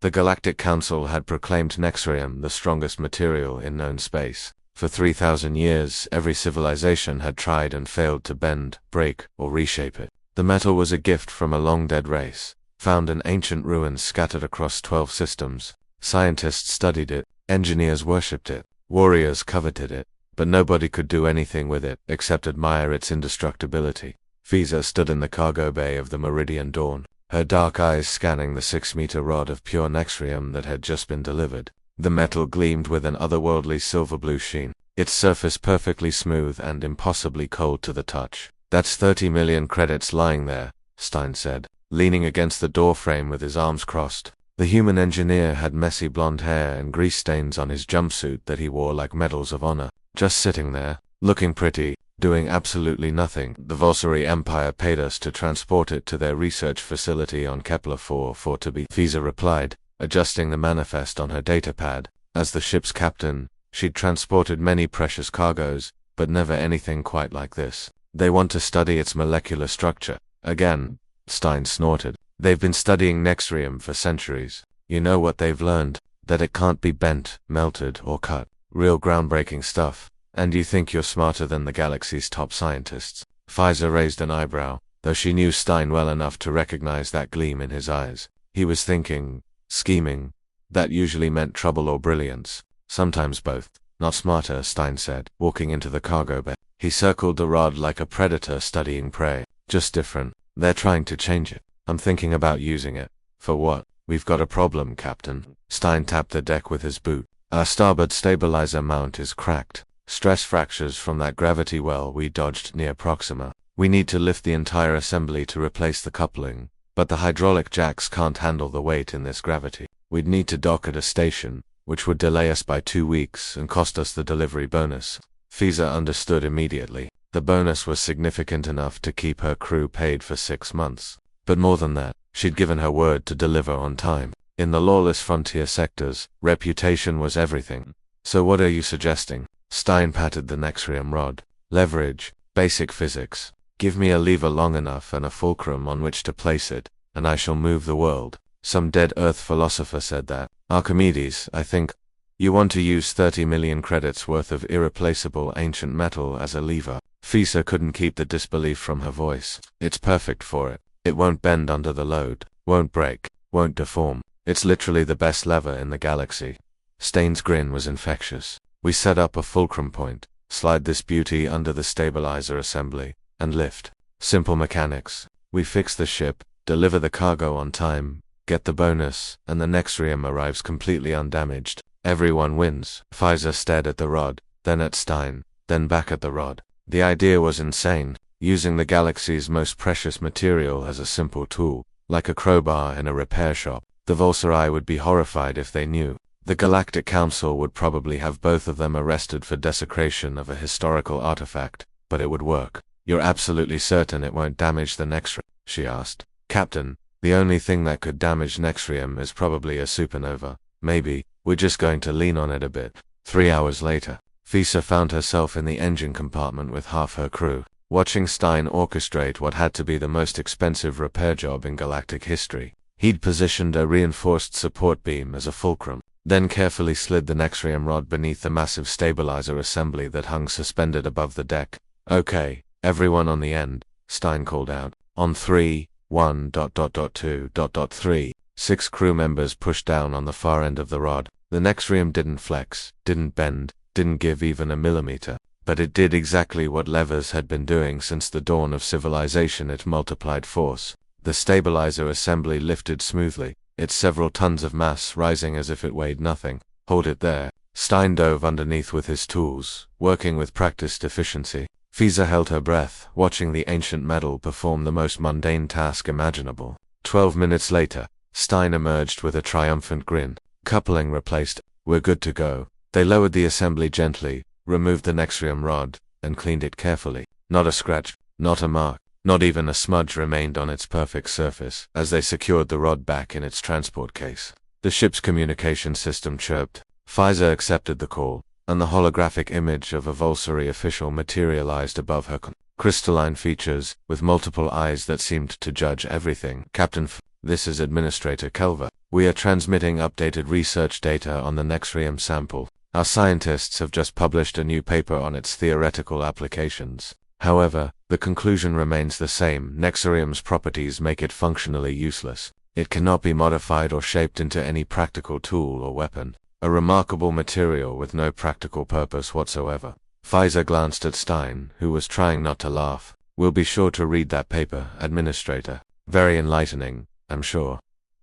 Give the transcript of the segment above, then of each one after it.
The Galactic Council had proclaimed Nexium the strongest material in known space. For 3,000 years, every civilization had tried and failed to bend, break, or reshape it. The metal was a gift from a long-dead race, found in ancient ruins scattered across 12 systems. Scientists studied it, engineers worshipped it, warriors coveted it, but nobody could do anything with it except admire its indestructibility. Fiza stood in the cargo bay of the Meridian Dawn, her dark eyes scanning the 6-meter rod of pure Nexium that had just been delivered. The metal gleamed with an otherworldly silver-blue sheen, its surface perfectly smooth and impossibly cold to the touch. "That's 30 million credits lying there," Stein said, leaning against the doorframe with his arms crossed. The human engineer had messy blonde hair and grease stains on his jumpsuit that he wore like medals of honor. Just sitting there, looking pretty, doing absolutely nothing. "The Volsuri Empire paid us to transport it to their research facility on Kepler 4 for to be," Fiza replied, adjusting the manifest on her datapad. As the ship's captain, she'd transported many precious cargoes, but never anything quite like this. "They want to study its molecular structure." "Again," Stein snorted. "They've been studying Nexium for centuries. You know what they've learned? That it can't be bent, melted, or cut. Real groundbreaking stuff. And you think you're smarter than the galaxy's top scientists?" Fiza raised an eyebrow, though she knew Stein well enough to recognize that gleam in his eyes. He was thinking, scheming. That usually meant trouble or brilliance. Sometimes both. "Not smarter," Stein said, walking into the cargo bay. He circled the rod like a predator studying prey. "Just different. They're trying to change it. I'm thinking about using it." "For what?" "We've got a problem, Captain." Stein tapped the deck with his boot. "Our starboard stabilizer mount is cracked. Stress fractures from that gravity well we dodged near Proxima. We need to lift the entire assembly to replace the coupling, but the hydraulic jacks can't handle the weight in this gravity. We'd need to dock at a station, which would delay us by 2 weeks and cost us the delivery bonus." Fiza understood immediately. The bonus was significant enough to keep her crew paid for 6 months. But more than that, she'd given her word to deliver on time. In the lawless frontier sectors, reputation was everything. "So what are you suggesting?" Stein patted the Nexium rod. "Leverage, basic physics. Give me a lever long enough and a fulcrum on which to place it, and I shall move the world. Some dead Earth philosopher said that. Archimedes, I think. You want to use 30 million credits worth of irreplaceable ancient metal as a lever." Fiza couldn't keep the disbelief from her voice. "It's perfect for it. It won't bend under the load, won't break, won't deform. It's literally the best lever in the galaxy." Stein's grin was infectious. "We set up a fulcrum point, slide this beauty under the stabilizer assembly, and lift. Simple mechanics. We fix the ship, deliver the cargo on time, get the bonus, and the Nexium arrives completely undamaged. Everyone wins." Fiza stared at the rod, then at Stein, then back at the rod. The idea was insane, using the galaxy's most precious material as a simple tool, like a crowbar in a repair shop. The Volsuri would be horrified if they knew. The Galactic Council would probably have both of them arrested for desecration of a historical artifact, but it would work. "You're absolutely certain it won't damage the Nexium?" she asked. "Captain, the only thing that could damage Nexium is probably a supernova. Maybe, we're just going to lean on it a bit." 3 hours later, Fiza found herself in the engine compartment with half her crew, watching Stein orchestrate what had to be the most expensive repair job in galactic history. He'd positioned a reinforced support beam as a fulcrum, then carefully slid the Nexium rod beneath the massive stabilizer assembly that hung suspended above the deck. "Okay, everyone on the end," Stein called out. "On 3, 1.2.3. 6 crew members pushed down on the far end of the rod. The Nexium didn't flex, didn't bend, didn't give even a millimeter. But it did exactly what levers had been doing since the dawn of civilization. It multiplied force. The stabilizer assembly lifted smoothly, its several tons of mass rising as if it weighed nothing. "Hold it there." Stein dove underneath with his tools, working with practiced efficiency. Fiza held her breath, watching the ancient metal perform the most mundane task imaginable. 12 minutes later, Stein emerged with a triumphant grin. "Coupling replaced. We're good to go." They lowered the assembly gently, removed the Nexium rod, and cleaned it carefully. Not a scratch, not a mark, not even a smudge remained on its perfect surface as they secured the rod back in its transport case. The ship's communication system chirped. Fiza accepted the call, and the holographic image of a Volsuri official materialized above her crystalline features, with multiple eyes that seemed to judge everything. "Captain this is Administrator Kelva." We are transmitting updated research data on the Nexrium sample. Our scientists have just published a new paper on its theoretical applications. However, the conclusion remains the same. Nexrium's properties make it functionally useless. It cannot be modified or shaped into any practical tool or weapon. A remarkable material with no practical purpose whatsoever. Pfizer glanced at Stein, who was trying not to laugh. We'll be sure to read that paper, Administrator. Very enlightening, I'm sure.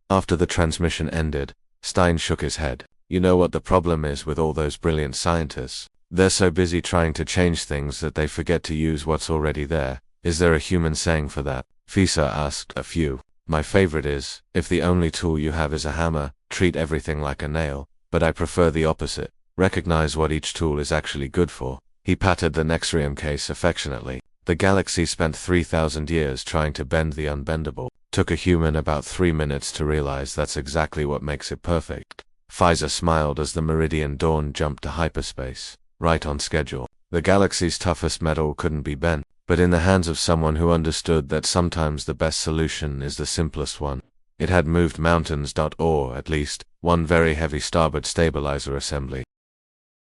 After the transmission ended, Stein shook his head. You know what the problem is with all those brilliant scientists? They're so busy trying to change things that they forget to use what's already there. Is there a human saying for that? Fisa asked. A few. My favorite is, if the only tool you have is a hammer, treat everything like a nail. But I prefer the opposite. Recognize what each tool is actually good for. He patted the Nexrium case affectionately. The galaxy spent 3,000 years trying to bend the unbendable. Took a human about 3 minutes to realize that's exactly what makes it perfect. Pfizer smiled as the Meridian Dawn jumped to hyperspace. Right on schedule. The galaxy's toughest metal couldn't be bent, but in the hands of someone who understood that sometimes the best solution is the simplest one. It had moved mountains, or, at least, one very heavy starboard stabilizer assembly.